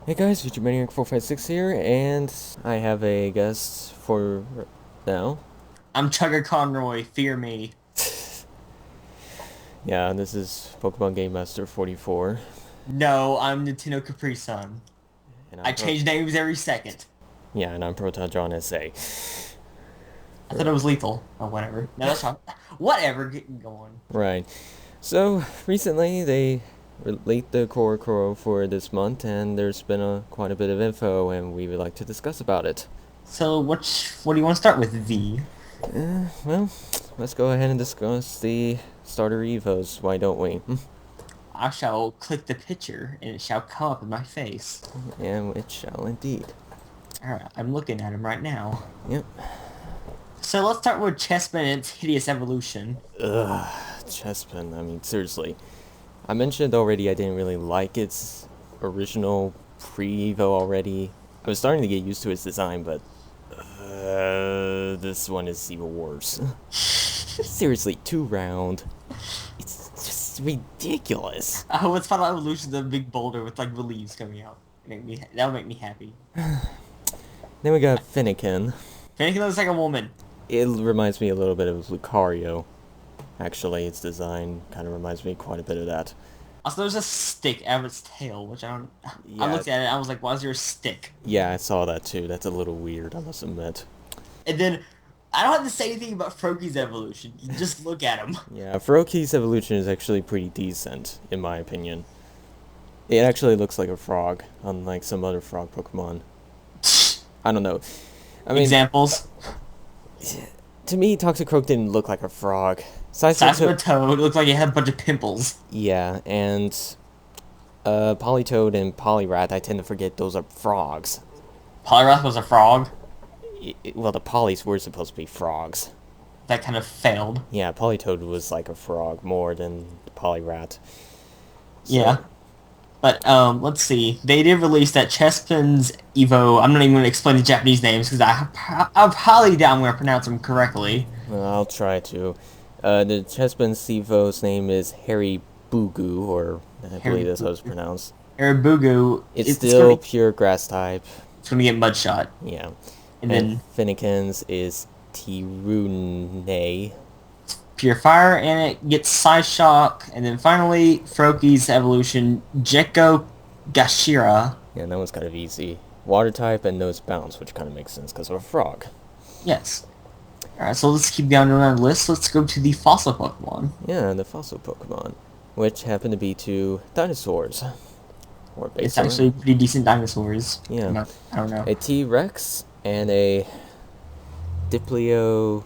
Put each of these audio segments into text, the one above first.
Hey guys, VigiManiac456 here, and I have a guest for now. I'm Chugga Conroy, fear me. Yeah, this is Pokemon Game Master 44, No, I'm Nintendo Capri Sun. and I change names every second. and I'm Proton SA. I thought it was lethal. Oh, whatever. No, that's not. Whatever, get going. Right. So recently they released the CoroCoro for this month, and there's been quite a bit of info, and we would like to discuss about it. So, what do you want to start with, V? Well, let's go ahead and discuss the starter evos. Why don't we? I shall click the picture, and it shall come up in my face. And it shall indeed. Alright, I'm looking at him right now. Yep. So let's start with Chespin and its hideous evolution. Ugh, Chespin. I mean, seriously. I mentioned already I didn't really like its original pre-Evo already. I was starting to get used to its design, but this one is even worse. Seriously, 2 round. It's just ridiculous. Oh, its final evolution is a big boulder with like the leaves coming out. That would make me happy. Then we got Finnegan. Finnegan looks like a woman. It reminds me a little bit of Lucario. Actually, its design kind of reminds me quite a bit of that. Also, there's a stick out of its tail, which I don't... I Yeah, looked at it, I was like, why is there a stick? yeah, I saw that too. That's a little weird, I must admit. And then, I don't have to say anything about Froakies evolution. You just look at him. Yeah, Feroki's evolution is actually pretty decent, in my opinion. It actually looks like a frog, unlike some other frog Pokemon. I don't know. I mean, Examples. to me, Toxicroak didn't look like a frog. Size of a toad, looked like it had a bunch of pimples. Yeah, and Politoed and Poliwrath, I tend to forget those are frogs. Poliwrath was a frog. Well, the Polys were supposed to be frogs. That kind of failed. Yeah, Politoed was like a frog more than Poliwrath. So, Yeah. But, let's see. They did release that Chespin's Evo. I'm not even going to explain the Japanese names, because I highly doubt I'm going to pronounce them correctly. well, I'll try to. The Chespin Sivo's name is Harry Bugu, or I believe that's how it's pronounced. Eribugu, It's still pure grass type. it's going to get Mudshot. Yeah. And And then Finnegan's is Tirune. Pure Fire, and it gets Size Shock, and then finally, Froakies evolution, Gekko Gashira. Yeah, that one's kind of easy. Water type and nose bounce, which kind of makes sense because of a frog. Yes. Alright, so let's keep going down the list. Let's go to the fossil Pokemon. Yeah, the fossil Pokemon, which happen to be 2 dinosaurs. Or It's basically, actually pretty decent dinosaurs. yeah, I don't know. a T-Rex and a Diplio...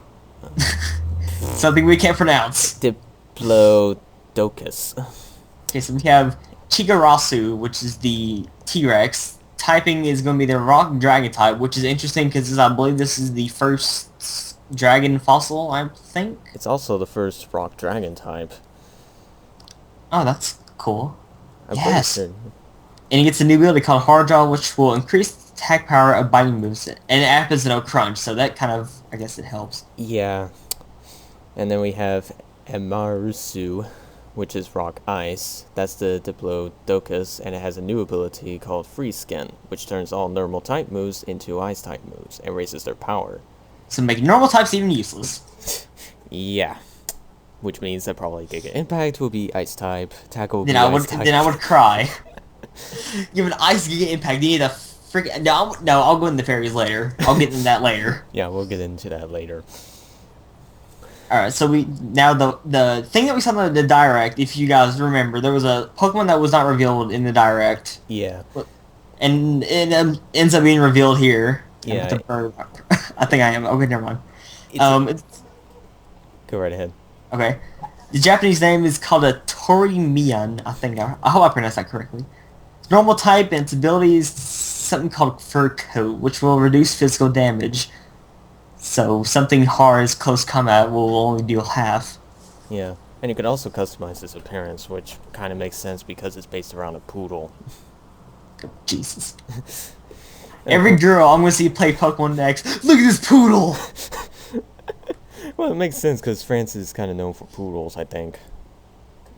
Something we can't pronounce. Diplodocus. Okay, so we have Chigarasu, which is the T-Rex. Typing is going to be the Rock Dragon type, which is interesting because I believe this is the first dragon fossil, I think. It's also the first rock dragon type. Oh, that's cool. I'm Yes! pretty sure. And he gets a new ability called Hard Jaw, which will increase the attack power of biting moves. And it happens to no crunch, so that kind of, I guess it helps. Yeah. And then we have Amarusu, which is rock ice. That's the Diplodocus, and it has a new ability called Freeze Skin, which turns all normal type moves into ice type moves and raises their power. So make normal types even useless. Yeah. Which means that probably Giga Impact will be ice type, Tackle will be ice type. Then I would cry. Give an ice Giga Impact, you need a freaking... No, I'll go into the fairies later. I'll get into that later. Yeah, we'll get into that later. Alright, so the thing that we saw in the Direct, if you guys remember, there was a Pokemon that was not revealed in the Direct. Yeah. And it ends up being revealed here. Yeah. I think I am. Okay, never mind. Go right ahead. Okay. The Japanese name is called a Torimian, I think. I hope I pronounced that correctly. Normal type, and its ability is something called Fur Coat, which will reduce physical damage. So something hard as close combat will only deal half. Yeah. And you could also customize its appearance, which kind of makes sense because it's based around a poodle. Jesus. Every girl I'm going to see play Pokemon next, look at this poodle! Well, it makes sense because France is kind of known for poodles, I think.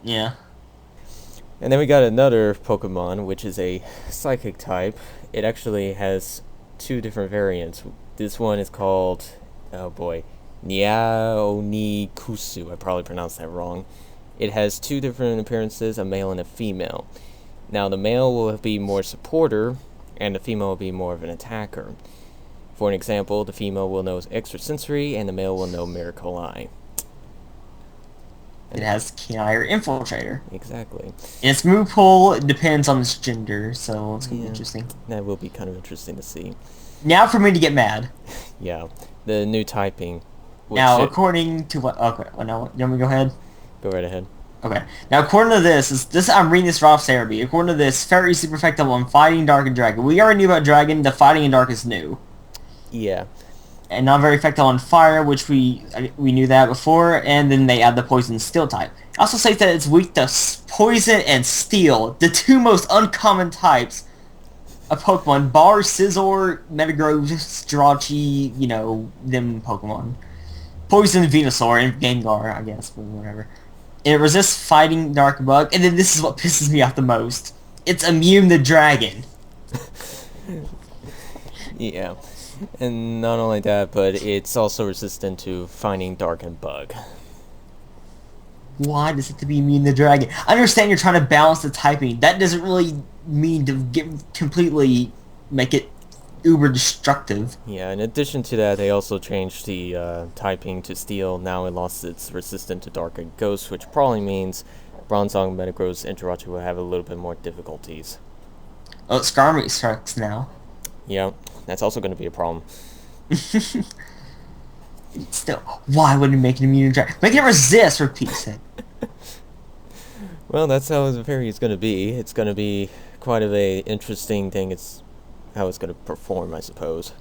Yeah. And then we got another Pokemon, which is a Psychic type. It actually has two different variants. This one is called, oh boy, Niaonikusu. I probably pronounced that wrong. It has two different appearances, a male and a female. Now, the male will be more supporter, and the female will be more of an attacker. For an example, the female will know extrasensory, and the male will know Miracle Eye. It has Keen Eye or Infiltrator. Exactly. And its move pool depends on its gender, so it's going to be interesting. That will be kind of interesting to see. Now for me to get mad. Yeah, the new typing. Now, according to what... Okay, well, no, you want me to go ahead? Go right ahead. Okay. Now, according to this I'm reading this off Cerebi. According to this, Fairy is super effective on Fighting, Dark, and Dragon. We already knew about Dragon. The Fighting and Dark is new. Yeah. And not very effective on Fire, which we knew that before. And then they add the Poison Steel type. It also states that it's weak to Poison and Steel, the two most uncommon types of Pokemon. Bar, Scizor, Metagross, Jirachi, you know, them Pokemon. Poison, Venusaur, and Gengar, I guess, but whatever. And it resists Fighting, Dark, Bug, and then this is what pisses me off the most. It's immune to Dragon. Yeah. And not only that, but it's also resistant to Finding Dark and Bug. Why does it have to be immune to Dragon? I understand you're trying to balance the typing. That doesn't really mean to completely make it uber destructive. Yeah, in addition to that, they also changed the typing to Steel. Now it lost its resistance to Dark and Ghost, which probably means Bronzong, Metagross, and Jirachi will have a little bit more difficulties. Oh, Skarmory sucks now. Yeah, that's also going to be a problem. Still, why wouldn't you make it immune to Dragon? Make it resist, for Pete's sake. Well, that's how the fairy is going to be. It's going to be quite of a interesting thing. It's how it's going to perform, I suppose.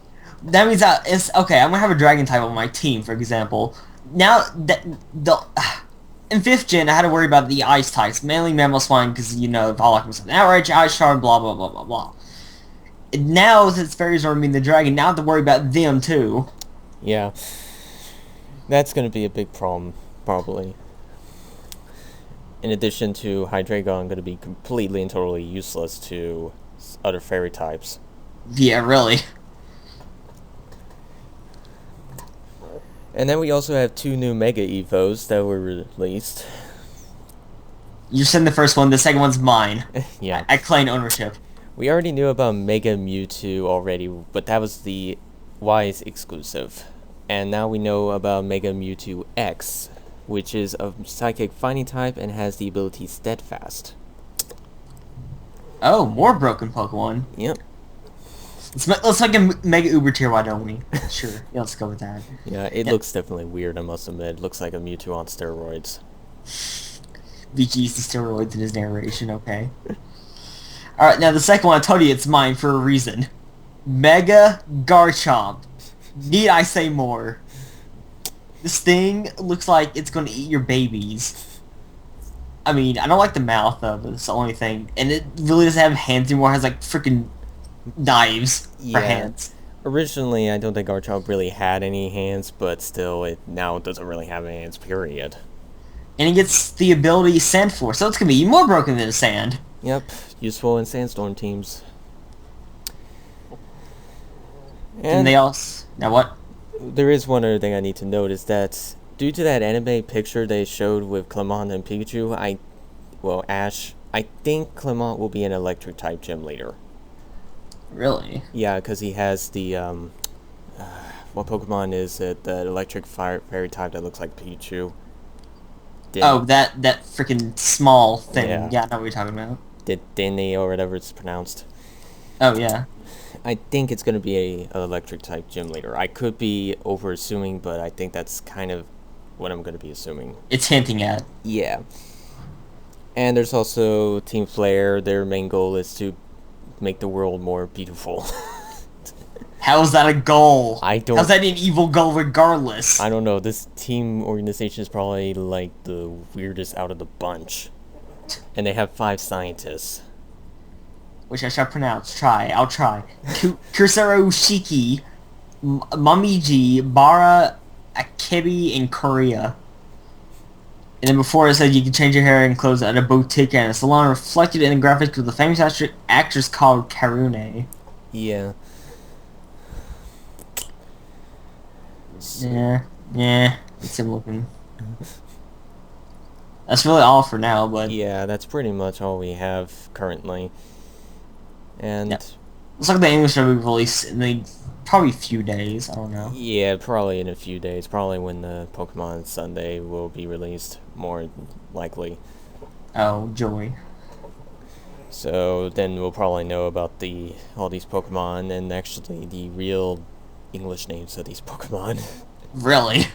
That means that it's okay. I'm gonna have a Dragon type on my team, for example. Now that in 5th gen, I had to worry about the Ice types, mainly Mammal Swine, because you know Pollock was an outrage, Ice Shard, blah blah blah blah blah. Now since fairies are immune to Dragon, now I have to worry about them too. Yeah, that's going to be a big problem, probably. In addition to Hydreigon going to be completely and totally useless to other fairy types. Yeah, really. And then we also have 2 new Mega Evos that were released. You send the first one, the second one's mine. Yeah. I claim ownership. We already knew about Mega Mewtwo already, but that was the Wise exclusive. And now we know about Mega Mewtwo X, which is a Psychic Fighting type and has the ability Steadfast. Oh, more broken Pokemon. Yep. Let's like a Mega Uber tier, why don't we? Sure, yeah, let's go with that. Yeah, it looks definitely weird, I must admit. It looks like a Mewtwo on steroids. VG used the steroids in his narration, okay. Alright, now the second one, I told you it's mine for a reason. Mega Garchomp. Need I say more? This thing looks like it's gonna eat your babies. I mean, I don't like the mouth though, but it's the only thing. And it really doesn't have hands anymore, it has like freaking knives for hands. Originally, I don't think Garchomp really had any hands, but still, it now doesn't really have any hands, period. And it gets the ability Sand Force, so it's gonna be more broken than Sand. Yep, useful in Sandstorm teams. And they also... Now what? There is one other thing I need to note, is that due to that anime picture they showed with Clement and Pikachu, Ash, I think Clement will be an electric type gym leader. Really? Yeah, because he has the, what Pokemon is it, the electric fairy type that looks like Pikachu? Oh, that freaking small thing. Yeah. I know what you're talking about. Dinny or whatever it's pronounced. Oh, yeah. I think it's going to be an electric type gym leader. I could be over assuming, but I think that's kind of what I'm going to be assuming. It's hinting at. Yeah. And there's also Team Flare. Their main goal is to make the world more beautiful. How is that a goal? How's that an evil goal regardless? I don't know. This team organization is probably like the weirdest out of the bunch. And they have 5 scientists. Which I shall pronounce. I'll try. Kursaro Shiki, Mamiji, Bara, Akebi, and Korea. And then before it said you can change your hair and clothes at a boutique and a salon, reflected in the graphics with a famous actress called Karune. Yeah. Yeah, yeah, it's him looking. That's really all for now, but Yeah, that's pretty much all we have currently. And yeah. Looks like the English will be released in probably a few days. I don't know. yeah, probably in a few days. Probably when the Pokemon Sunday will be released, more likely. Oh, joy. So then we'll probably know about all these Pokemon and actually the real English names of these Pokemon. Really?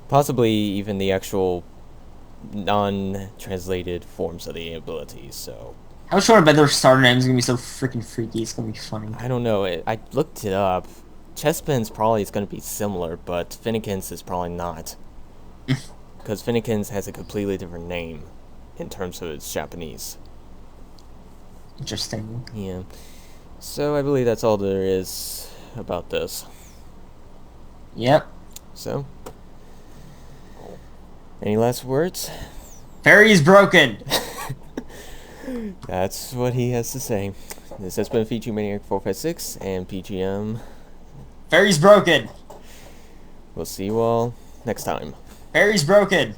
Possibly even the actual non-translated forms of the abilities. So I'm sure I bet their starter name is gonna be so freaking freaky. It's gonna be funny. I don't know. I looked it up. Chespin's probably is going to be similar, but Finnegan's is probably not. Because Finnegan's has a completely different name in terms of its Japanese. Interesting. Yeah. So I believe that's all there is about this. Yep. So, any last words? Fairy's broken. That's what he has to say. This has been Feature Maniac 456 and PGM. Fairy's broken. We'll see you all next time. Fairy's broken.